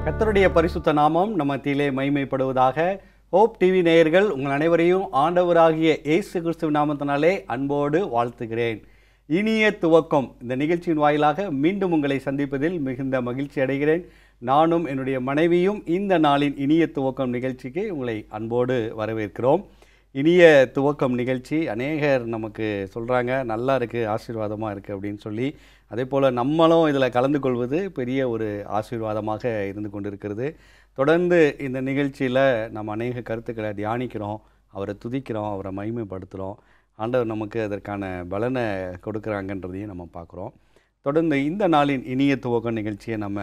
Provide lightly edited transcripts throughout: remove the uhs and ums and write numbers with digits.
கர்த்தருடைய பரிசுத்த நாமம் நம்ம மத்தியிலே மகிமைப்படுவதாக. ஹோப் டிவி நேயர்கள் உங்கள் அனைவரையும் ஆண்டவராகிய இயேசு கிறிஸ்துவின் நாமத்தினாலே அன்போடு வாழ்த்துகிறேன். இனிய துவக்கம் இந்த நிகழ்ச்சியின் வாயிலாக மீண்டும் உங்களை சந்திப்பதில் மிகுந்த மகிழ்ச்சி அடைகிறேன். நானும் என்னுடைய மனைவியும் இந்த நாளின் இனிய துவக்கம் நிகழ்ச்சிக்கு உங்களை அன்போடு வரவேற்கிறோம். இனிய துவக்கம் நிகழ்ச்சி அநேகர் நமக்கு சொல்கிறாங்க, நல்லா இருக்குது, ஆசீர்வாதமாக இருக்குது அப்படின்னு சொல்லி. அதே போல் நம்மளும் இதில் கலந்து கொள்வது பெரிய ஒரு ஆசீர்வாதமாக இருந்து கொண்டிருக்கிறது. தொடர்ந்து இந்த நிகழ்ச்சியில் நம்ம அநேக கருத்துக்களை தியானிக்கிறோம், அவரை துதிக்கிறோம், அவரை மகிமைப்படுத்துகிறோம். ஆண்டவர் நமக்கு அதற்கான பலனை கொடுக்குறாங்கன்றதையும் நம்ம பார்க்குறோம். தொடர்ந்து இந்த நாளின் இனிய துவக்கம் நிகழ்ச்சியை நம்ம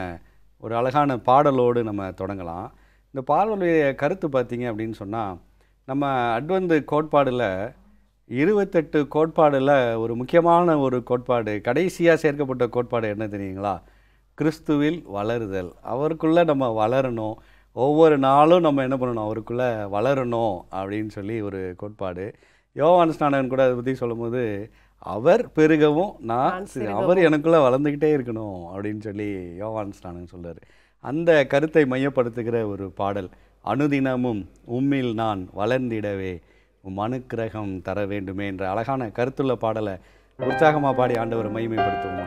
ஒரு அழகான பாடலோடு நம்ம தொடங்கலாம். இந்த பாடலுடைய கருத்து பார்த்திங்க அப்படின்னு சொன்னால், நம்ம அட்வென்ட் கோட்பாடில் 28 கோட்பாடில் ஒரு முக்கியமான ஒரு கோட்பாடு, கடைசியாக சேர்க்கப்பட்ட கோட்பாடு என்ன தெரியுங்களா? கிறிஸ்துவில் வளருதல். அவருக்குள்ளே நம்ம வளரணும், ஒவ்வொரு நாளும் நம்ம என்ன பண்ணணும், அவருக்குள்ளே வளரணும் அப்படின்னு சொல்லி ஒரு கோட்பாடு. யோவான் ஸ்நானகன் கூட அதை பற்றி சொல்லும்போது, அவர் பெருகவும் அவர் எனக்குள்ளே வளர்ந்துக்கிட்டே இருக்கணும் அப்படின்னு சொல்லி யோவான் ஸ்நானகன் சொல்கிறார். அந்த கருத்தை மையப்படுத்துகிற ஒரு பாடல், அனுதினமும் உம்மில் நான் வளர்ந்திடவே உம் அனுக்கிரகம் தர வேண்டுமே என்ற அழகான கருத்துள்ள பாடலை உற்சாகமாக பாடி ஆண்டவரை மகிமைப்படுத்துவோமா?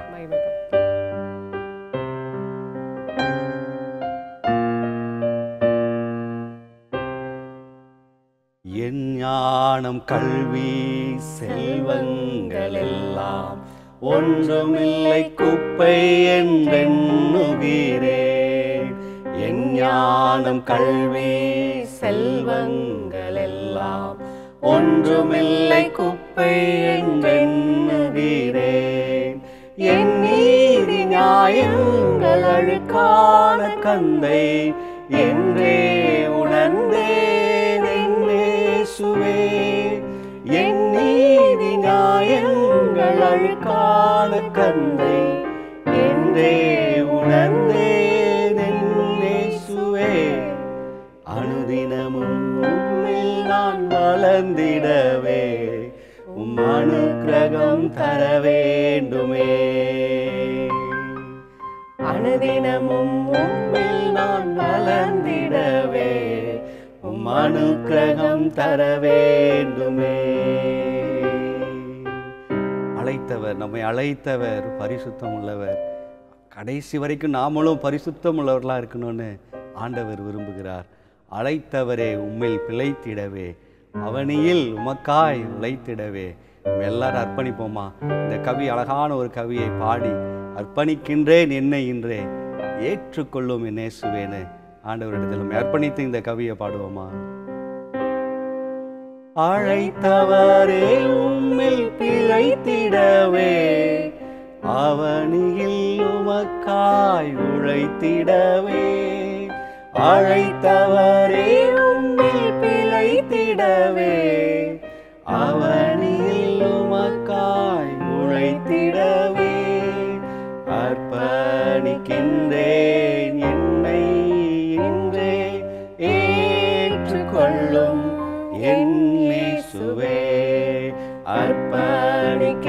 என் ஞானம் கல்வி செல்வங்கள் எல்லாம் ஒன்றுமில்லை குப்பை என்றெண்ணுகிறேன். என் ஞானம் கல்வி செல்வங்கள் எல்லாம் ஒன்றுமில்லை குப்பை என்றெண்ணுகிறேன். என் நீதி நியாயங்கள் அழுக்கான கந்தை என்றே உணர்ந்தேன் இயேசுவே. என் நீதி நியாயங்கள் அழுக்கான கந்தை என்றே உணர்ந்தேன் இயேசுவே. அனுதினமும் உம்மில் நான் வளர்ந்திடவே உம் அனுக்கிரகம் தர வேண்டுமே. அனுதினமும் உம்மில் நான் வளர்ந்திடவே உம் அனுக்கிரகம் தர வேண்டுமே. அழைத்தவர், நம்மை அழைத்தவர் பரிசுத்தம் உள்ளவர். கடைசி வரைக்கும் நாமளும் பரிசுத்தம் உள்ளவர்களாக இருக்கணும்னு ஆண்டவர் விரும்புகிறார். அழைத்தவரே உம்மில் பிழைத்திடவே அவனியில் உமக்காய் உழைத்திடவே. நம்ம எல்லாரும் அர்ப்பணிப்போமா? இந்த கவி அழகான ஒரு கவியை பாடி, அர்ப்பணிக்கின்றேன் என்னை இன்றே ஏற்றுக்கொள்ளும் என் இயேசுவேன்னு ஆண்டவரிடத்தில் நம்ம அர்ப்பணித்து இந்த கவியை பாடுவோமா? அழைத்தவரே உம்மில் பிழைத்திடவே அவனியில் உமக்காய் உழைத்திடவே. அழைத்தவரே உம்மில் பிழைத்திடவே அவனில் உமக்காய் உழைத்திடவே. அர்ப்பணிக்கின்றேன் என்னை இன்றே ஏற்றுக்கொள்ளும் என் இயேசுவே. அர்ப்பணிக்கின்றேன்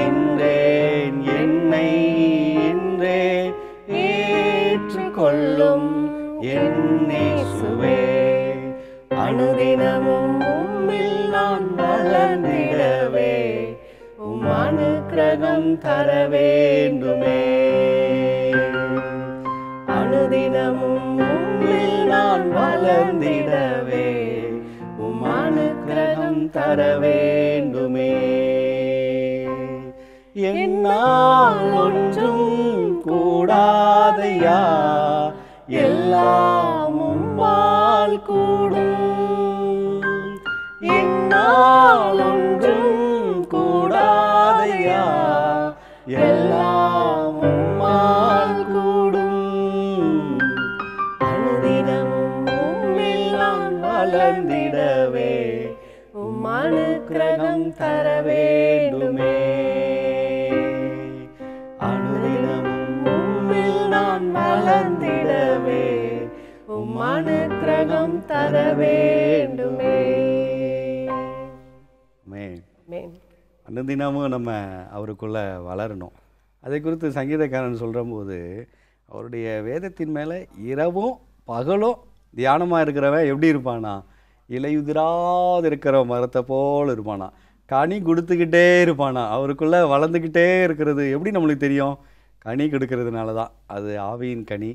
என்னை இன்றே ஏற்றுக்கொள்ளும் என் இயேசுவே. அனுதினமும் உம்மில் நான் வளர்ந்திடவே உம் அனுக்கிரகம் தர வேண்டுமே. அனுதினமும் உம்மில் நான் வளர்ந்திடவே உம் அனுக்கிரகம் தர வேண்டுமே. என்னால் ஒன்றும் கூடாதையா, எல்லாம் உம்மால் கூடும். என்னால் ஒன்றும் கூடாதையா, எல்லாம் உம்மால் கூடும். அனுதினமும் உம்மில் நான் வளர்ந்திடவே உம் அனுக்கிரகம் தர வேண்டுமே. அனுதினமும் உம்மில் நான் வளர்ந்திடவே உம் அனுக்கிரகம் தர வேண்டுமே. அனுதினமும் நம்ம அவருக்குள்ளே வளரணும். அதை குறித்து சங்கீதக்காரன் சொல்கிற போது, அவருடைய வேதத்தின் மேலே இரவும் பகலும் தியானமாக இருக்கிறவன் எப்படி இருப்பானா, இலையுதிராது இருக்கிற மரத்தை போல் இருப்பானா, கனி கொடுத்துக்கிட்டே இருப்பானா. அவருக்குள்ளே வளர்ந்துக்கிட்டே இருக்கிறது எப்படி நம்மளுக்கு தெரியும்? கனி கொடுக்கறதுனால தான். அது ஆவியின் கனி,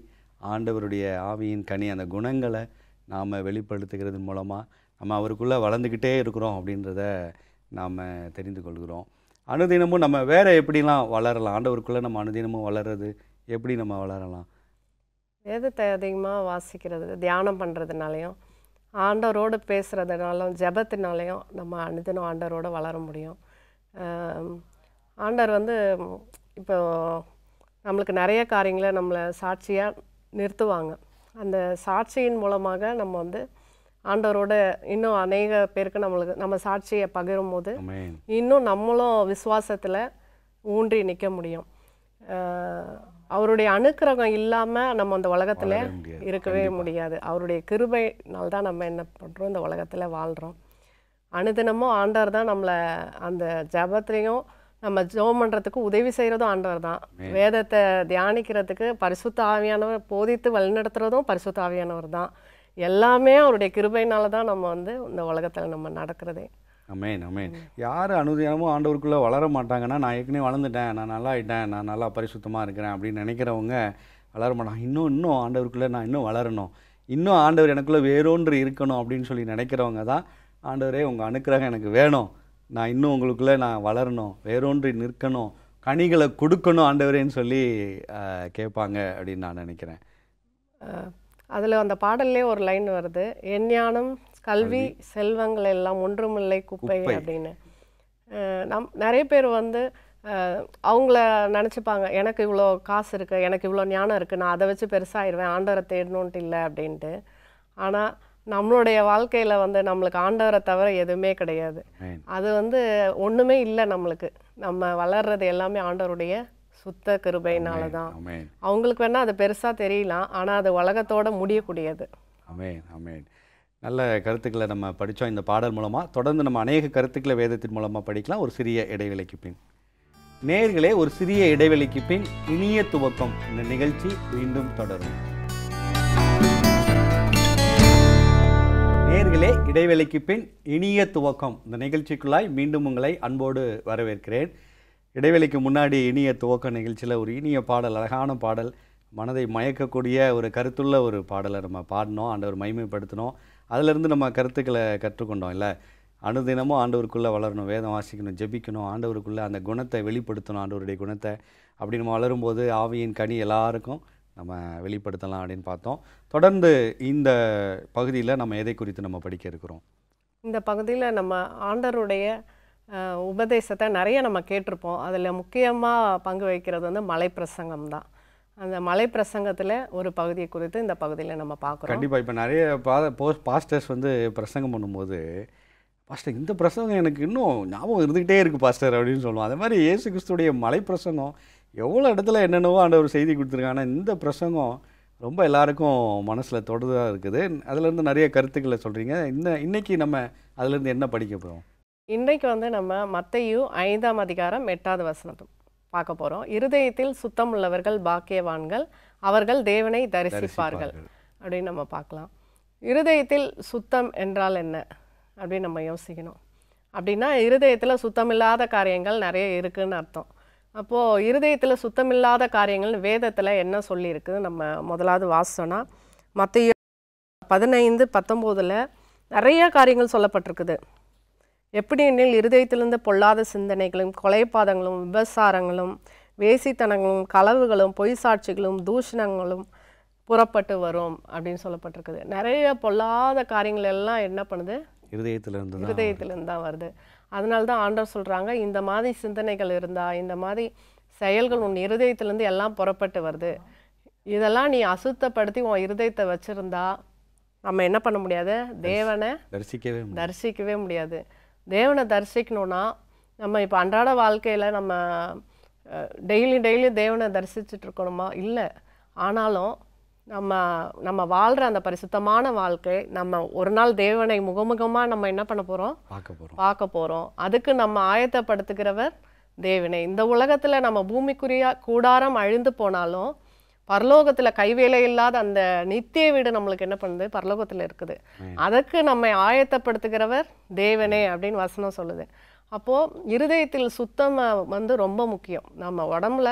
ஆண்டவருடைய ஆவியின் கனி. அந்த குணங்களை நாம் வெளிப்படுத்துகிறது மூலமாக நம்ம அவருக்குள்ளே வளர்ந்துக்கிட்டே இருக்கிறோம் அப்படின்றத நாம் தெரிந்து கொள்கிறோம். அனுதினமும் நம்ம வேறு எப்படிலாம் வளரலாம்? ஆண்டவருக்குள்ளே நம்ம அனுதினமும் வளர்றது எப்படி நம்ம வளரலாம்? வேதத்தை அதிகமாக வாசிக்கிறது, தியானம் பண்ணுறதுனாலையும், ஆண்டவரோடு பேசுகிறதுனாலும், ஜெபத்தினாலையும் நம்ம அனுதினம் ஆண்டவரோடு வளர முடியும். ஆண்டவர் வந்து இப்போ நம்மளுக்கு நிறைய காரியங்களை நம்மளை சாட்சியாக நிறுத்துவாங்க. அந்த சாட்சியின் மூலமாக நம்ம வந்து ஆண்டவரோட இன்னும் அநேக பேருக்கு நம்ம சாட்சியை பகிரும் போது இன்னும் நம்மளும் விசுவாசத்தில் ஊன்றி நிற்க முடியும். அவருடைய அனுக்கிரகம் இல்லாமல் நம்ம அந்த உலகத்தில் இருக்கவே முடியாது. அவருடைய கிருபையினால் தான் நம்ம என்ன பண்ணுறோம், இந்த உலகத்தில் வாழ்கிறோம். அனுதினமும் ஆண்டவர் தான் நம்மளை அந்த ஜபத்துலேயும் நம்ம ஜெபம் பண்ணுறதுக்கு உதவி செய்கிறதும் ஆண்டவர் தான். வேதத்தை தியானிக்கிறதுக்கு பரிசுத்த ஆவியானவர் போதித்து வழிநடத்துகிறதும் பரிசுத்த ஆவியானவர் தான். எல்லாமே அவருடைய கிருபையினால தான் நம்ம வந்து இந்த உலகத்தில் நம்ம நடக்கிறதே. அமேன் அமேன். யார் அனுதினமும் ஆண்டவருக்குள்ளே வளர மாட்டாங்கன்னா, நான் ஏற்கனவே வளர்ந்துட்டேன், நான் நல்லா ஆகிட்டேன், நான் நல்லா பரிசுத்தமாக இருக்கிறேன் அப்படின்னு நினைக்கிறவங்க வளர மாட்டாங்க. இன்னும் ஆண்டவருக்குள்ளே நான் இன்னும் வளரணும், இன்னும் ஆண்டவர் எனக்குள்ளே வேறொன்று இருக்கணும் அப்படின்னு சொல்லி நினைக்கிறவங்க தான், ஆண்டவரே உங்கள் அனுக்கிரகம் எனக்கு வேணும், நான் இன்னும் உங்களுக்குள்ளே நான் வளரணும், வேறொன்று நிற்கணும், கனிகளை கொடுக்கணும் ஆண்டவரேன்னு சொல்லி கேட்பாங்க அப்படின்னு நான் நினைக்கிறேன். அதில் அந்த பாடல்லே ஒரு லைன் வருது, எஞ்ஞானம் கல்வி செல்வங்கள் எல்லாம் ஒன்றுமில்லை குப்பை அப்படின்னு. நிறைய பேர் வந்து அவங்கள நினச்சிப்பாங்க, எனக்கு இவ்வளோ காசு இருக்குது, எனக்கு இவ்வளோ ஞானம் இருக்குது, நான் அதை வச்சு பெருசாகிடுவேன், ஆண்டவரை தேடணுன்ட்டு இல்லை அப்படின்ட்டு. ஆனால் நம்மளுடைய வாழ்க்கையில் வந்து நம்மளுக்கு ஆண்டவரை தவிர எதுவுமே கிடையாது. அது வந்து ஒன்றுமே இல்லை நம்மளுக்கு. நம்ம வளர்றது எல்லாமே ஆண்டவருடைய சுத்த கிருபையினால தான். அவங்களுக்கு வேணால் அது பெருசாக தெரியலாம், ஆனால் அது உலகத்தோடு முடியக்கூடியது. ஆமென் ஆமென். நல்ல கருத்துக்களை நம்ம படித்தோம் இந்த பாடல் மூலமாக. தொடர்ந்து நம்ம அநேக கருத்துக்களை வேதத்தின் மூலமாக படிக்கலாம். ஒரு சிறிய இடைவெளிக்கு பின் நேயர்களே, ஒரு சிறிய இடைவெளிக்கு பின் இனிய துவக்கம் இந்த நிகழ்ச்சி மீண்டும் தொடரும். நேயர்களே, இடைவெளிக்கு பின் இனிய துவக்கம் இந்த நிகழ்ச்சிக்குள்ளாய் மீண்டும் உங்களை அன்போடு வரவேற்கிறேன். இடைவெளிக்கு முன்னாடி இனிய துவக்க நிகழ்ச்சியில் ஒரு இனிய பாடல், அழகான பாடல், மனதை மயக்கக்கூடிய ஒரு கருத்துள்ள ஒரு பாடலை நம்ம பாடினோம், ஆண்டவர் மகிமைப்படுத்தினோம். அதிலிருந்து நம்ம கருத்துக்களை கற்றுக்கொண்டோம். இல்லை, அனுதினமும் ஆண்டவருக்குள்ளே வளரணும், வேதம் வாசிக்கணும், ஜெபிக்கணும், ஆண்டவருக்குள்ளே அந்த குணத்தை வெளிப்படுத்தணும், ஆண்டவருடைய குணத்தை. அப்படி நம்ம வளரும்போது ஆவியின் கனி எல்லாருக்கும் நம்ம வெளிப்படுத்தலாம் அப்படின்னு பார்த்தோம். தொடர்ந்து இந்த பகுதியில் நம்ம எதை குறித்து நம்ம படிக்க இருக்கிறோம்? இந்த பகுதியில் நம்ம ஆண்டவருடைய உபதேசத்தை நிறைய நம்ம கேட்டிருப்போம். அதில் முக்கியமாக பங்கு வகிக்கிறது வந்து மலை பிரசங்கம் தான். அந்த மலை பிரசங்கத்தில் ஒரு பகுதியை குறித்து இந்த பகுதியில் நம்ம பார்க்குறோம். கண்டிப்பாக. இப்போ நிறைய பாஸ்டர்ஸ் வந்து பிரசங்கம் பண்ணும்போது, பாஸ்டர் இந்த பிரசங்கம் எனக்கு இன்னும் ஞாபகம் இருந்துக்கிட்டே இருக்குது பாஸ்டர் அப்படின்னு சொல்லுவோம். அதே மாதிரி இயேசு கிறிஸ்துடைய மலை பிரசங்கம் எவ்வளோ இடத்துல என்னென்னவோ ஆண்டவர் செய்தி கொடுத்துருக்காங்க. ஆனால் இந்த பிரசங்கம் ரொம்ப எல்லாருக்கும் மனசில் தொடுதாக இருக்குது. அதுலேருந்து நிறைய கருத்துக்களை சொல்கிறீங்க. இன்னைக்கு நம்ம அதுலேருந்து என்ன படிக்க போகிறோம்? இன்றைக்கு வந்து நம்ம மத்தேயு 5ஆம் அதிகாரம் 8வது வசனம் பார்க்க போகிறோம். இருதயத்தில் சுத்தம் உள்ளவர்கள் பாக்கியவான்கள், அவர்கள் தேவனை தரிசிப்பார்கள் அப்படின்னு நம்ம பார்க்கலாம். இருதயத்தில் சுத்தம் என்றால் என்ன அப்படின்னு நம்ம யோசிக்கணும். அப்படின்னா இருதயத்தில் சுத்தமில்லாத காரியங்கள் நிறைய இருக்குதுன்னு அர்த்தம். அப்போது இருதயத்தில் சுத்தமில்லாத காரியங்கள் வேதத்தில் என்ன சொல்லியிருக்குது நம்ம முதலாவது வாசிச்சோன்னா, மத்தேயு 15:19 நிறைய காரியங்கள் சொல்லப்பட்டிருக்குது. எப்படி எனில் இருதயத்திலிருந்து பொல்லாத சிந்தனைகளும், கொலைபாதங்களும், விபசாரங்களும், வேசித்தனங்களும், களவுகளும், பொய் சாட்சிகளும், தூஷணங்களும் புறப்பட்டு வரும் அப்படின்னு சொல்லப்பட்டிருக்குது. நிறைய பொல்லாத காரியங்கள் எல்லாம் என்ன பண்ணுது? இருதயத்திலிருந்து தான் வருது. அதனால தான் ஆண்டவர் சொல்கிறாங்க, இந்த மாதிரி சிந்தனைகள் இருந்தால், இந்த மாதிரி செயல்கள் உன் இருதயத்திலேருந்து எல்லாம் புறப்பட்டு வருது, இதெல்லாம் நீ அசுத்தப்படுத்தி உன் இருதயத்தை வச்சுருந்தா நம்ம என்ன பண்ண முடியாது? தேவனை தரிசிக்கவே முடியாது. தேவனை தரிசிக்கணுன்னா நம்ம இப்போ அன்றாட வாழ்க்கையில் நம்ம டெய்லி தேவனை தரிசிச்சுட்டு இருக்கணுமா? இல்லை. ஆனாலும் நம்ம வாழ்கிற அந்த பரிசுத்தமான வாழ்க்கை, நம்ம ஒரு நாள் தேவனை முகமுகமாக நம்ம என்ன பண்ண போகிறோம்? பார்க்க போகிறோம். அதுக்கு நம்ம ஆயத்தப்படுத்துகிறவர் தேவனே. இந்த உலகத்தில் நம்ம பூமிக்குரிய கூடாரம் அழிந்து போனாலும் பரலோகத்துல கைவேலை இல்லாத அந்த நித்திய வீடு நம்மளுக்கு என்ன பண்ணுது, பரலோகத்துல இருக்குது. அதற்கு நம்மை ஆயத்தப்படுத்துகிறவர் தேவனே அப்படின்னு வசனம் சொல்லுது. அப்போ இருதயத்தில் சுத்தம் வந்து ரொம்ப முக்கியம். நம்ம உடம்புல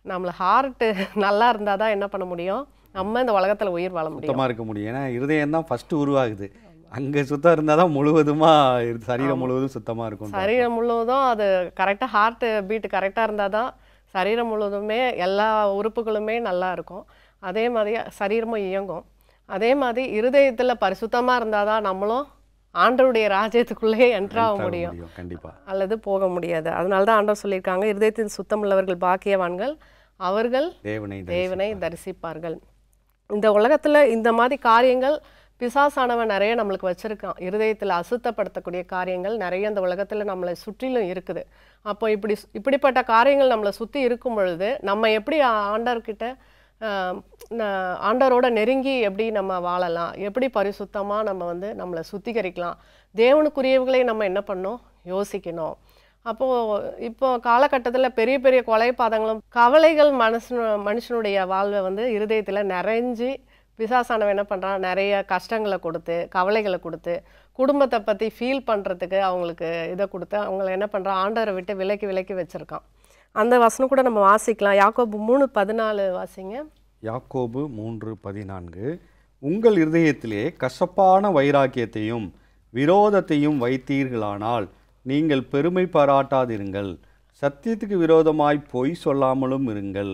நம்மள ஹார்ட்டு நல்லா இருந்தால் தான் என்ன பண்ண முடியும், நம்ம இந்த உலகத்துல உயிர் வாழ முடியும், சுத்தமாக இருக்க முடியும். ஏன்னா இருதயம் தான் ஃபஸ்ட்டு உருவாகுது. அங்கே சுத்தம் இருந்தால் தான் முழுவதுமாக சரீரம் முழுவதும் சுத்தமாக இருக்கும். சரீரம் முழுவதும் அது கரெக்டாக ஹார்ட்டு பீட்டு கரெக்டாக இருந்தால் தான் சரீரம் முழுவதுமே எல்லா உறுப்புகளுமே நல்லா இருக்கும். அதே மாதிரி சரீரமும் இயங்கும். அதே மாதிரி இருதயத்தில் பரிசுத்தமாக இருந்தால் தான் நம்மளும் ஆண்டவருடைய ராஜ்யத்துக்குள்ளே என்ட்ராக முடியும், கண்டிப்பாக, அல்லது போக முடியாது. அதனால தான் ஆண்டவர் சொல்லியிருக்காங்க, இருதயத்தில் சுத்தம் உள்ளவர்கள் பாக்கியவான்கள், அவர்கள் தேவனை தரிசிப்பார்கள். இந்த உலகத்தில் இந்த மாதிரி காரியங்கள் பிசாசானவன் நிறைய நம்மளுக்கு வச்சுருக்கான். இருதயத்தில் அசுத்தப்படுத்தக்கூடிய காரியங்கள் நிறைய இந்த உலகத்தில் நம்மளை சுற்றிலும் இருக்குது. அப்போ இப்படிப்பட்ட காரியங்கள் நம்மளை சுற்றி இருக்கும் பொழுது நம்ம எப்படி ஆண்டவர்கிட்ட ஆண்டவரோட நெருங்கி எப்படி நம்ம வாழலாம், எப்படி பரிசுத்தமாக நம்ம வந்து நம்மளை சுத்திகரிக்கலாம், தேவனுக்குரியவர்களே நம்ம என்ன பண்ணணும் யோசிக்கணும். அப்போது இப்போ காலகட்டத்தில் பெரிய பெரிய கொலைபாதங்களும் கவலைகள் மனுஷனுடைய வாழ்வை வந்து இருதயத்தில் நிறைஞ்சி பிசாசானவன் என்ன பண்ணுறான், நிறைய கஷ்டங்களை கொடுத்து கவலைகளை கொடுத்து குடும்பத்தை பற்றி ஃபீல் பண்ணுறதுக்கு அவங்களுக்கு இதை கொடுத்து அவங்கள என்ன பண்ணுறான், ஆண்டவரை விட்டு விலக்கி வச்சுருக்கான். அந்த வசனம் கூட நம்ம வாசிக்கலாம். யாக்கோபு 3:14 வாசிங்க. யாக்கோபு 3:14 உங்கள் இருதயத்திலே கசப்பான வைராக்கியத்தையும் விரோதத்தையும் வைத்தீர்களானால் நீங்கள் பெருமை பாராட்டாதிருங்கள், சத்தியத்துக்கு விரோதமாய் பொய் சொல்லாமலும் இருங்கள்.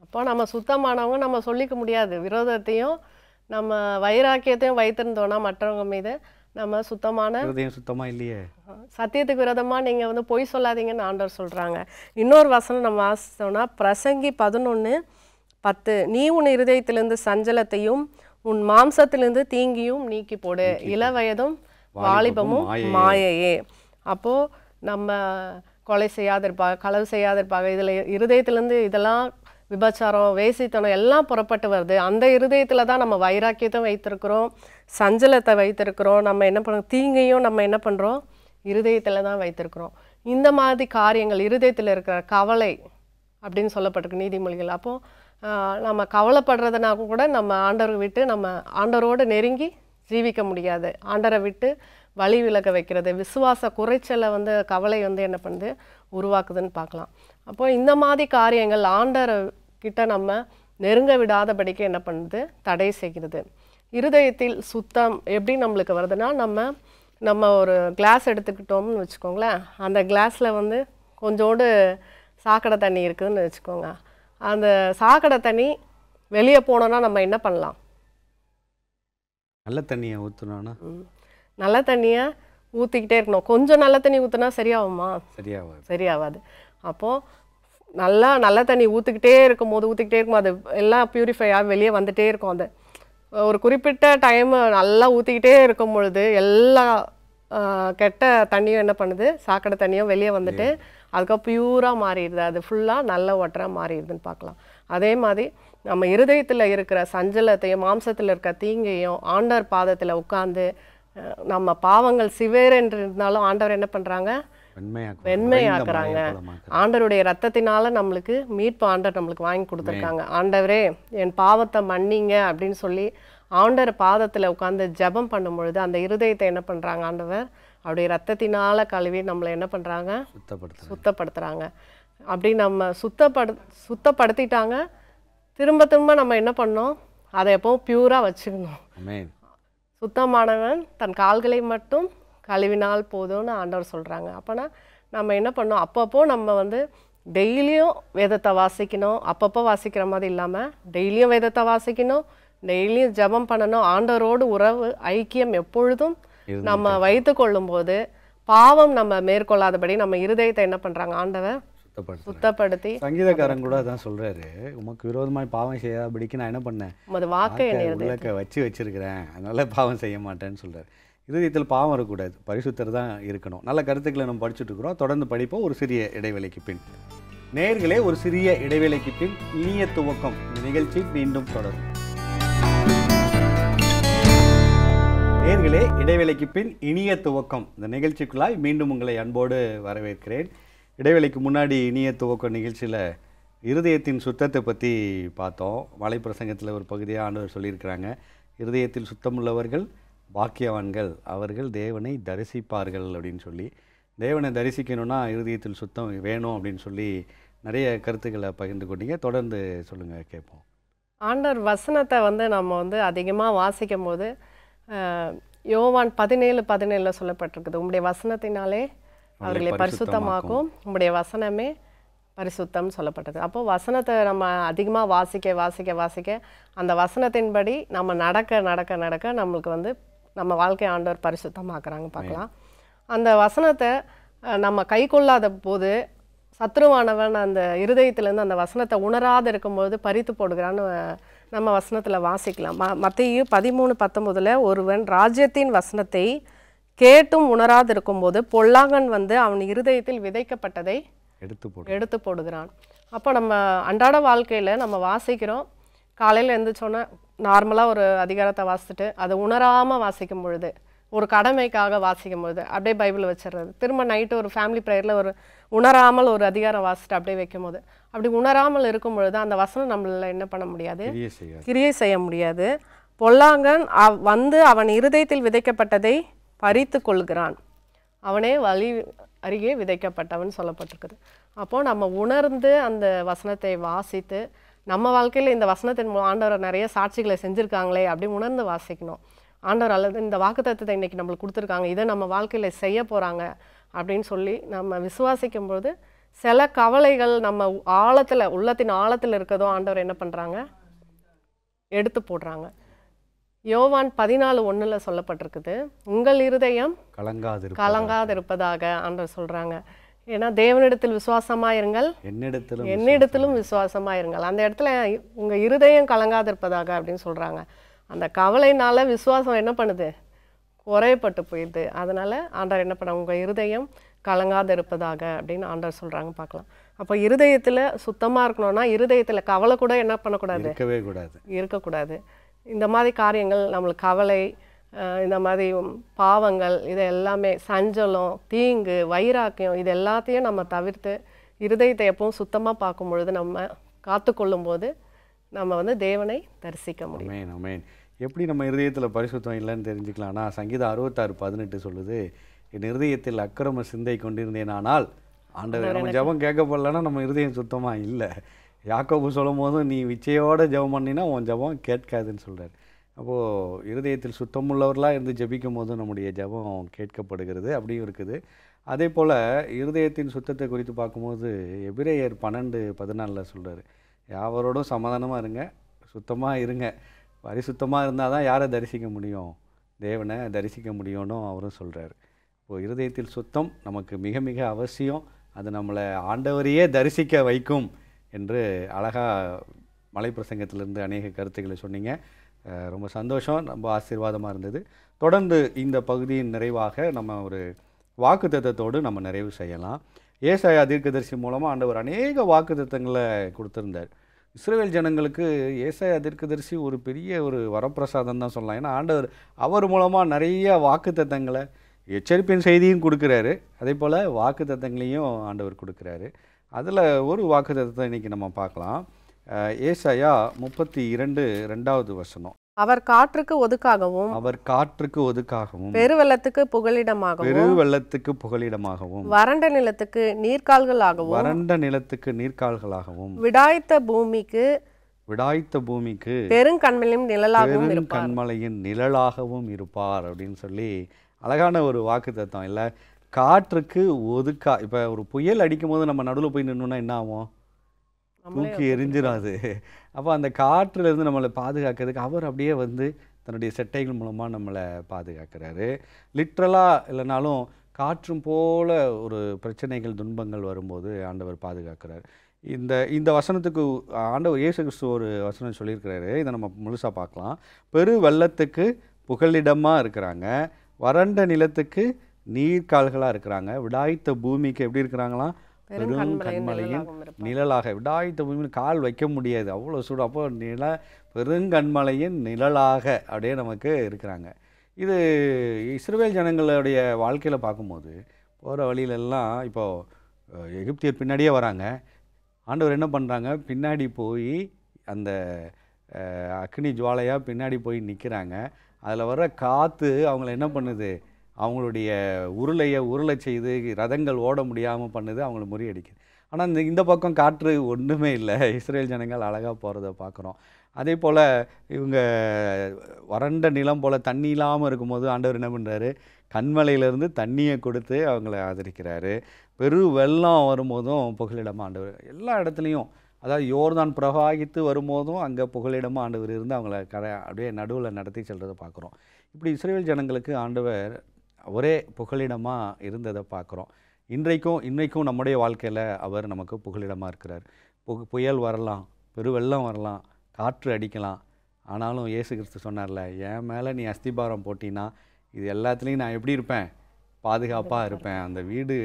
அப்போ நம்ம சுத்தமானவங்க நம்ம சொல்லிக்க முடியாது. விரோதத்தையும் நம்ம வைராக்கியத்தையும் வைத்திருந்தோன்னா மற்றவங்க மீது நம்ம சுத்தமான சுத்தமாக இல்லையே, சத்தியத்துக்கு விரோதமாக நீங்கள் வந்து பொய் சொல்லாதீங்கன்னு ஆண்டவர் சொல்கிறாங்க. இன்னொரு வசனம் நம்ம வாசித்தோம்னா பிரசங்கி 11:10 நீ உன் இருதயத்திலிருந்து சஞ்சலத்தையும் உன் மாம்சத்திலிருந்து தீங்கியும் நீக்கி போடு, இளவயதும் வாலிபமும் மாயையே. அப்போது நம்ம கொலை செய்யாதிருப்பாங்க, களவு செய்யாதிருப்பாங்க, இதில் இருதயத்திலேருந்து இதெல்லாம் விபச்சாரம் வேசித்தனம் எல்லாம் புறப்பட்டு வருது. அந்த இருதயத்தில் தான் நம்ம வைராக்கியத்தை வைத்திருக்கிறோம், சஞ்சலத்தை வைத்திருக்கிறோம், நம்ம என்ன பண்ணுறோம், தீங்கையும் நம்ம என்ன பண்ணுறோம் இருதயத்தில் தான் வைத்திருக்கிறோம். இந்த மாதிரி காரியங்கள் இருதயத்தில் இருக்கிற கவலை அப்படின்னு சொல்லப்பட்டிருக்கு நீதிமொழிகள். அப்போது நம்ம கவலைப்படுறதுனா கூட நம்ம ஆண்டவரை விட்டு நம்ம ஆண்டவரோடு நெருங்கி ஜீவிக்க முடியாது. ஆண்டரை விட்டு வழி விலக வைக்கிறது, விசுவாச குறைச்சலை வந்து கவலை வந்து என்ன பண்ணுது உருவாக்குதுன்னு பார்க்கலாம். அப்போ இந்த மாதிரி காரியங்கள் ஆண்டரை கிட்ட நம்ம நெருங்க விடாதபடிக்கு என்ன பண்ணுது தடை செய்கிறது. இருதயத்தில் சுத்தம் எப்படி நம்மளுக்கு வருதுன்னா, நம்ம ஒரு கிளாஸ் எடுத்துக்கிட்டோம்னு வச்சுக்கோங்களேன், அந்த கிளாஸில் வந்து கொஞ்சோண்டு சாக்கடை தண்ணி இருக்குதுன்னு வச்சுக்கோங்க. அந்த சாக்கடை தண்ணி வெளியே போனோன்னா நம்ம என்ன பண்ணலாம், நல்ல தண்ணியை ஊற்றணும்னா நல்ல தண்ணியை ஊற்றிக்கிட்டே இருக்கணும். கொஞ்சம் நல்ல தண்ணி ஊற்றினா சரியாகுமா, சரியாகாது. அப்போது நல்ல தண்ணி ஊற்றிக்கிட்டே இருக்கும்போது அது எல்லாம் பியூரிஃபை ஆகி வெளியே வந்துகிட்டே இருக்கும். அது ஒரு குறிப்பிட்ட டைம் நல்லா ஊற்றிக்கிட்டே இருக்கும் பொழுது எல்லா கெட்ட தண்ணியும் என்ன பண்ணுது, சாக்கடை தண்ணியும் வெளியே வந்துட்டு அதுக்கப்புறம் பியூராக மாறிடுது, அது ஃபுல்லாக நல்ல வாட்டராக மாறிடுதுன்னு பார்க்கலாம். அதே மாதிரி நம்ம இருதயத்தில் இருக்கிற சஞ்சலத்தையும் மாம்சத்தில் இருக்கிற தீங்கையும் ஆண்டவர் பாதத்தில் உட்காந்து நம்ம பாவங்கள் சிவேர் என்று இருந்தாலும் ஆண்டவர் என்ன பண்ணுறாங்க, வெண்மையாக்குறாங்க. ஆண்டவருடைய ரத்தத்தினால நம்மளுக்கு மீட்பு ஆண்டவர் நம்மளுக்கு வாங்கி கொடுத்துருக்காங்க. ஆண்டவரே என் பாவத்தை மன்னிங்க அப்படின்னு சொல்லி ஆண்டவர் பாதத்தில் உட்காந்து ஜெபம் பண்ணும் பொழுது அந்த இருதயத்தை என்ன பண்ணுறாங்க, ஆண்டவர் அவருடைய ரத்தத்தினால கழுவி நம்மளை என்ன பண்ணுறாங்க, சுத்தப்படுத்துகிறாங்க. அப்படி நம்ம சுத்தப்படுத்திட்டாங்க. திரும்ப நம்ம என்ன பண்ணோம், அதை எப்பவும் பியூராக வச்சுக்கணும். சுத்தமானவன் தன் கால்களை மட்டும் கழுவினால் போதும்னு ஆண்டவர் சொல்கிறாங்க. அப்போனா நம்ம என்ன பண்ணோம், அப்பப்போ நம்ம வந்து டெய்லியும் வேதத்தை வாசிக்கணும். அப்பப்போ வாசிக்கிற மாதிரி இல்லாமல் டெய்லியும் வேதத்தை வாசிக்கணும், டெய்லியும் ஜெபம் பண்ணணும். ஆண்டவரோடு உறவு ஐக்கியம் எப்பொழுதும் நம்ம வைத்து கொள்ளும்போது பாவம் நம்ம மேற்கொள்ளாதபடி நம்ம இருதயத்தை என்ன பண்ணுறாங்க, ஆண்டவர் சுத்தப்படுத்தி. சங்கீதக்காரன் கூட அதான் சொல்றாரு, உமக்கு விரோதமாய் பாவம் செய்யாதபடிக்கு நான் என்ன பண்ணேன், வாக்கை வச்சிருக்கிறேன், அதனால பாவம் செய்ய மாட்டேன்னு சொல்றாரு. இருதயத்தில் பாவம் இருக்கக்கூடாது, பரிசுத்தர் தான் இருக்கணும். நல்ல கருத்துக்களை நம்ம படிச்சுட்டு இருக்கிறோம். தொடர்ந்து படிப்போம் ஒரு சிறிய இடைவேளைக்கு பின். நேயர்களே, ஒரு சிறிய இடைவேளைக்கு பின் இனிய துவக்கம் இந்த நிகழ்ச்சி மீண்டும் தொடரும். நேயர்களே, இடைவேளைக்கு பின் இனிய துவக்கம் இந்த நிகழ்ச்சிக்குள்ளாய் மீண்டும் உங்களை அன்போடு வரவேற்கிறேன். இடைவேளைக்கு முன்னாடி இனிய துவக்கம் நிகழ்ச்சியில் இருதயத்தின் சுத்தத்தை பற்றி பார்த்தோம். மலை பிரசங்கத்தில் ஒரு பகுதியாக ஆண்டவர் சொல்லியிருக்கிறாங்க, இருதயத்தில் சுத்தமுள்ளவர்கள் பாக்கியவான்கள், அவர்கள் தேவனை தரிசிப்பார்கள் அப்படின்னு சொல்லி. தேவனை தரிசிக்கணும்னா இருதயத்தில் சுத்தம் வேணும் அப்படின்னு சொல்லி நிறைய கருத்துக்களை பகிர்ந்து கொண்டீங்க. தொடர்ந்து சொல்லுங்கள், கேட்போம். ஆண்டவர் வசனத்தை நம்ம அதிகமாக வாசிக்கும் போது யோவான் 17:17 சொல்லப்பட்டிருக்குது, உம்முடைய வசனத்தினாலே அவர்களை பரிசுத்தமாக்கும், உம்முடைய வசனமே பரிசுத்தம் சொல்லப்பட்டது. அப்போது வசனத்தை நம்ம அதிகமாக வாசிக்க வாசிக்க வாசிக்க அந்த வசனத்தின்படி நம்ம நடக்க நடக்க நடக்க நம்மளுக்கு நம்ம வாழ்க்கை ஆண்டவர் பரிசுத்தமாக்குறாங்க பார்க்கலாம். அந்த வசனத்தை நம்ம கை கொள்ளாத போது சத்ருவானவன் அந்த இருதயத்திலேருந்து அந்த வசனத்தை உணராது இருக்கும்போது பறித்து போடுகிறான்னு நம்ம வசனத்தில் வாசிக்கலாம். மத்தேயு 13:19 ஒருவன் ராஜ்யத்தின் வசனத்தை கேட்டும் உணராது இருக்கும்போது பொல்லாங்கன் அவன் இருதயத்தில் விதைக்கப்பட்டதை எடுத்து போடுகிறான். அப்போ நம்ம அன்றாட வாழ்க்கையில் நம்ம வாசிக்கிறோம், காலையில் எழுந்திரிச்சோன்னே நார்மலாக ஒரு அதிகாரத்தை வாசிச்சுட்டு அதை உணராமல் வாசிக்கும் பொழுது, ஒரு கடமைக்காக வாசிக்கும் பொழுது அப்படியே பைபிள் வச்சிடுறது, திரும்ப நைட்டு ஒரு ஃபேமிலி ப்ரேயரில் ஒரு உணராமல் ஒரு அதிகாரம் வாசிட்டு அப்படியே வைக்கும் போது, அப்படி உணராமல் இருக்கும் பொழுது அந்த வசனம் நம்மளால என்ன பண்ண முடியாது, கிரியை செய்ய முடியாது. பொல்லாங்கன் அவன் இருதயத்தில் விதைக்கப்பட்டதை பறித்து கொள்கிறான், அவனே வழி அருகே விதைக்கப்பட்டவன் சொல்லப்பட்டிருக்குது. அப்போது நம்ம உணர்ந்து அந்த வசனத்தை வாசித்து நம்ம வாழ்க்கையில் இந்த வசனத்தின் ஆண்டவர் நிறைய சாட்சிகளை செஞ்சுருக்காங்களே அப்படி உணர்ந்து வாசிக்கணும். ஆண்டவர் அல்லது இந்த வாக்குத்தத்தத்தை இன்றைக்கி நம்மளுக்கு கொடுத்துருக்காங்க, இதை நம்ம வாழ்க்கையில் செய்ய போகிறாங்க அப்படின்னு சொல்லி நம்ம விசுவாசிக்கும்போது சில கவலைகள் நம்ம ஆழத்தில், உள்ளத்தின் ஆழத்தில் இருக்கிறதோ ஆண்டவர் என்ன பண்ணுறாங்க, எடுத்து போடுறாங்க. யோவான் 14:1 சொல்லப்பட்டிருக்குது, உங்கள் இருதயம் கலங்காதிருப்பதாக ஆண்டவர் சொல்கிறாங்க. ஏன்னா தேவனிடத்தில் விசுவாசமாக இருங்கள், என்னிடத்திலும் விசுவாசமாக இருங்கள். அந்த இடத்துல உங்கள் இருதயம் கலங்காதிருப்பதாக அப்படின்னு சொல்கிறாங்க. அந்த கவலையினால விசுவாசம் என்ன பண்ணுது, குறையப்பட்டு போயிடுது. அதனால் ஆண்டவர் என்ன பண்ண, உங்கள் இருதயம் கலங்காது இருப்பதாக அப்படின்னு ஆண்டவர் சொல்கிறாங்க பார்க்கலாம். அப்போ இருதயத்தில் சுத்தமாக இருக்கணும்னா இருதயத்தில் கவலை கூட என்ன பண்ணக்கூடாது, இருக்கக்கூடாது. இந்த மாதிரி காரியங்கள் நம்மளுக்கு கவலை, இந்த மாதிரி பாவங்கள், இது எல்லாமே சஞ்சலம், தீங்கு, வைராக்கியம், இது எல்லாத்தையும் நம்ம தவிர்த்து இருதயத்தை எப்பவும் சுத்தமாக பார்க்கும் பொழுது, நம்ம காத்துக்கொள்ளும் போது நம்ம தேவனை தரிசிக்க முடியும். ஆமென், ஆமென். எப்படி நம்ம இருதயத்தில் பரிசுத்தம் இல்லைன்னு தெரிஞ்சுக்கலாம்னா, சங்கீதம் 66:18 சொல்லுது, என் இருதயத்தில் அக்கிரம சிந்தை கொண்டிருந்தேனானால் ஆண்டவர், நம்ம ஜெபம் கேட்கப்படலைன்னா நம்ம இருதயம் சுத்தமாக இல்லை. யாக்கோபு சொல்லும் போதும் நீ விச்சையோடு ஜெபம் பண்ணினா உன் ஜெபம் கேட்காதுன்னு சொல்கிறார். அப்போது இருதயத்தில் சுத்தமுள்ளவர்களாக இருந்து ஜெபிக்கும் போது நம்முடைய ஜெபம் கேட்கப்படுகிறது, அப்படியும் இருக்குது. அதே போல் இருதயத்தின் சுத்தத்தை குறித்து பார்க்கும்போது எபிரேயர் 12:14 சொல்கிறார், யாவரோடும் சமாதானமாக இருங்க, சுத்தமாக இருங்க. பரிசுத்தமாக இருந்தால் தான் யாரை தரிசிக்க முடியும், தேவனை தரிசிக்க முடியும்னு அவரும் சொல்கிறார். இப்போது இருதயத்தில் சுத்தம் நமக்கு மிக மிக அவசியம். அது நம்மளை ஆண்டவரையே தரிசிக்க வைக்கும் என்று அழகாக மலை பிரசங்கத்திலிருந்து அநேக கருத்துக்களை சொன்னீங்க. ரொம்ப சந்தோஷம், ரொம்ப ஆசீர்வாதமாக இருந்தது. தொடர்ந்து இந்த பகுதியின் நிறைவாக நம்ம ஒரு வாக்குத்தத்தத்தோடு நம்ம நிறைவு செய்யலாம். ஏசாயா தீர்க்கதரிசி மூலமாக ஆண்டவர் அநேக வாக்குத்தத்தங்களை கொடுத்துருந்தார். இஸ்ரவேல் ஜனங்களுக்கு ஏசாயா தீர்க்கதரிசி ஒரு பெரிய ஒரு வரப்பிரசாதம் தான் சொல்லலாம். ஏன்னா ஆண்டவர் அவர் மூலமாக நிறைய வாக்குத்தத்தங்களை, எச்சரிப்பின் செய்தியும் கொடுக்குறாரு, அதே போல் வாக்குத்தத்தங்களையும் ஆண்டவர் கொடுக்குறாரு. அதில் ஒரு வாக்குத்தத்தத்தை இன்றைக்கி நம்ம பார்க்கலாம். ஏசாயா 32:2 வசனம், அவர் காற்றுக்கு ஒதுக்காகவும் பெருவெள்ளத்துக்கு புகலிடமாகவும் வறண்ட நிலத்துக்கு நீர்க்கால்களாகவும் விடாய்த்த பூமிக்கு பெருங்கண்மலையின் நிழலாகவும் இருப்பார் அப்படின்னு சொல்லி அழகான ஒரு வாக்குத்தத்தம். இல்லை, காற்றுக்கு ஒதுக்கா, இப்போ ஒரு புயல் அடிக்கும் போது நம்ம நடுவில் போய் நின்னோன்னா என்ன ஆகும், தூக்கி எரிஞ்சிடாது. அப்போ அந்த காற்றுலேருந்து நம்மளை பாதுகாக்கிறதுக்கு அவர் அப்படியே தன்னுடைய செட்டைகள் மூலமாக நம்மளை பாதுகாக்கிறாரு. லிட்ரலாக இல்லைனாலும் காற்றும் போல ஒரு பிரச்சனைகள், துன்பங்கள் வரும்போது ஆண்டவர் பாதுகாக்கிறார். இந்த வசனத்துக்கு ஆண்டவர் இயேசு கிறிஸ்து ஒரு வசனம் சொல்லியிருக்கிறாரு, இதை நம்ம முழுசாக பார்க்கலாம். பெரு வெள்ளத்துக்கு புகலிடமாக இருக்கிறாங்க, வறண்ட நிலத்துக்கு நீர்க்கால்களாக இருக்கிறாங்க, விடாய்த்த பூமிக்கு எப்படி இருக்கிறாங்களாம், பெருங்கண்மலையின் நிழலாக. விடாய்த்த பூமியில் கால் வைக்க முடியாது, அவ்வளோ சூடு. அப்போ பெருங்கண்மலையின் நிழலாக அப்படியே நமக்கு இருக்கிறாங்க. இது இஸ்ரவேல் ஜனங்களுடைய வாழ்க்கையில் பார்க்கும்போது போகிற வழியிலெல்லாம் இப்போது எகிப்தியர் பின்னாடியே வராங்க, ஆண்டவர் என்ன பண்ணுறாங்க, பின்னாடி போய் அந்த அக்னி ஜுவாலையாக பின்னாடி போய் நிற்கிறாங்க. அதில் வர்ற காற்று அவங்கள என்ன பண்ணுது, அவங்களுடைய உருளை செய்து ரதங்கள் ஓட முடியாமல் பண்ணுது, அவங்கள முறியடிக்குது. ஆனால் இந்த பக்கம் காற்று ஒன்றுமே இல்லை, இஸ்ரேல் ஜனங்கள் அழகாக போகிறத பார்க்குறோம். அதே போல் இவங்க வறண்ட நிலம் போல் தண்ணி இல்லாமல் இருக்கும்போது ஆண்டவர் என்ன பண்ணுறாரு, கண்மலையிலேருந்து தண்ணியை கொடுத்து அவங்கள ஆதரிக்கிறாரு. பெரு வெள்ளம் வரும்போதும் புகலிடமாக ஆண்டவர் எல்லா இடத்துலையும், அதாவது யோர்தான் பிரவாகித்து வரும்போதும் அங்கே புகலிடமாக ஆண்டவர் இருந்து அவங்கள அப்படியே நடுவில் நடத்தி செல்றதை பார்க்குறோம். இப்படி இஸ்ரேல் ஜனங்களுக்கு ஆண்டவர் ஒரே புகலிடமாக இருந்ததை பார்க்குறோம். இன்றைக்கும் நம்முடைய வாழ்க்கையில் அவர் நமக்கு புகலிடமாக இருக்கிறார். புயல் வரலாம், பெருவெள்ளம் வரலாம், காற்று அடிக்கலாம். ஆனாலும் இயேசு கிறிஸ்து சொன்னார்ல, என் மேலே நீ அஸ்திபாரம் போட்டினா இது எல்லாத்துலேயும் நான் எப்படி இருப்பேன், பாதுகாப்பாக இருப்பேன். அந்த வீடு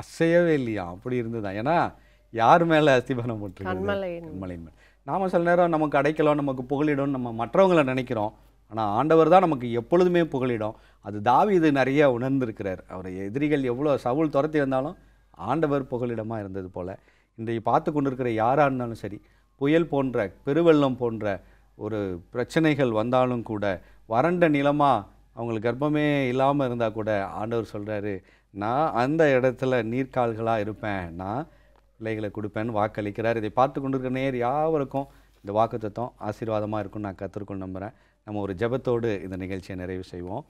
அசையவே இல்லையா, அப்படி இருந்துதான். ஏன்னா யார் மேலே அஸ்திபாரம் போட்டிருக்கு, கண்மலையின் மேல். நாம் சில நேரம் நமக்கு அடைக்கலாம், நமக்கு புகலிடம் நம்ம மற்றவங்களை நினைக்கிறோம். ஆனால் ஆண்டவர் தான் நமக்கு எப்பொழுதுமே புகலிடம். அது தாவீது நிறைய உணர்ந்திருக்கிறார். அவரை எதிரிகள் எவ்வளோ சவுல் துரத்தி வந்தாலும் ஆண்டவர் புகலிடமாக இருந்தது போல் இன்றைக்கு பார்த்து கொண்டிருக்கிற யாராக இருந்தாலும் சரி, புயல் போன்ற பெருவெள்ளம் போன்ற ஒரு பிரச்சனைகள் வந்தாலும் கூட, வறண்ட நிலமாக அவங்களுக்கு கர்ப்பமே இல்லாமல் இருந்தால் கூட ஆண்டவர் சொல்கிறாரு, நான் அந்த இடத்துல நீர்க்கால்களாக இருப்பேன், நான் பிள்ளைகளை கொடுப்பேன்னு வாக்களிக்கிறார். இதை பார்த்து கொண்டிருக்கிற நேர் யாவருக்கும் இந்த வாக்குத்தத்தம் ஆசீர்வாதமாக இருக்கும்னு நான் கற்றுக்கொண்டு நம்புகிறேன். நம்ம ஒரு ஜெபத்தோடு இந்த நிகழ்ச்சியை நிறைவு செய்வோம்.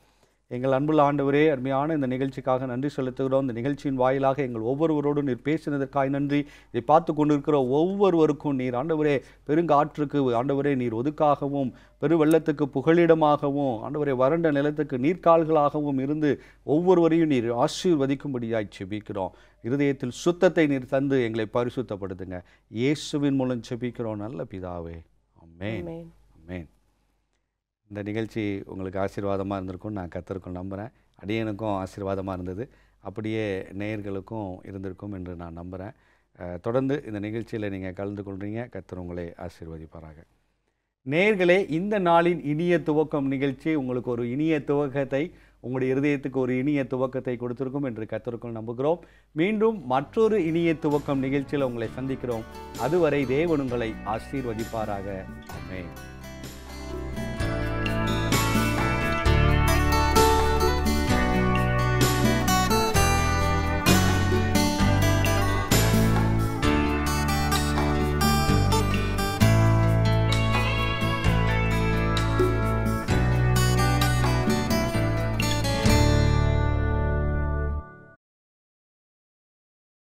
எங்கள் அன்புள்ள ஆண்டவரே, அருமையான இந்த நிகழ்ச்சிக்காக நன்றி செலுத்துகிறோம். இந்த நிகழ்ச்சியின் வாயிலாக எங்கள் ஒவ்வொருவரோடும் நீர் பேசினதற்காக நன்றி. இதை பார்த்து கொண்டிருக்கிற ஒவ்வொருவருக்கும் நீர் ஆண்டவரே பெருங்காற்றுக்கு ஆண்டவரே நீர் ஒதுக்காகவும், பெருவெள்ளத்துக்கு புகலிடமாகவும், ஆண்டவரே வறண்ட நிலத்துக்கு நீர்க்கால்களாகவும் இருந்து ஒவ்வொருவரையும் நீர் ஆசீர்வதிக்கும்படியாய் செபிக்கிறோம். இருதயத்தில் சுத்தத்தை நீர் தந்து எங்களை பரிசுத்தப்படுத்துங்க. இயேசுவின் மூலம் செபிக்கிறோம் நல்ல பிதாவே, ஆமென், ஆமென். இந்த நிகழ்ச்சி உங்களுக்கு ஆசீர்வாதமாக இருந்திருக்கும்னு நான் கர்த்தருக்குள் நம்புகிறேன். அடியனுக்கும் ஆசீர்வாதமாக இருந்தது, அப்படியே நேயர்களுக்கும் இருந்திருக்கும் என்று நான் நம்புகிறேன். தொடர்ந்து இந்த நிகழ்ச்சியில் நீங்கள் கலந்து கொள்கிறீங்க. கர்த்தர் உங்களை ஆசீர்வதிப்பாராக. நேயர்களே, இந்த நாளின் இனிய துவக்கம் நிகழ்ச்சி உங்களுக்கு ஒரு இனிய துவக்கத்தை, உங்களுடைய இருதயத்துக்கு ஒரு இனிய துவக்கத்தை கொடுத்திருக்கும் என்று கர்த்தருக்குள் நம்புகிறோம். மீண்டும் மற்றொரு இனிய துவக்கம் நிகழ்ச்சியில் உங்களை சந்திக்கிறோம். அதுவரை தேவன் உங்களை ஆசீர்வதிப்பாராக. ஆமென்.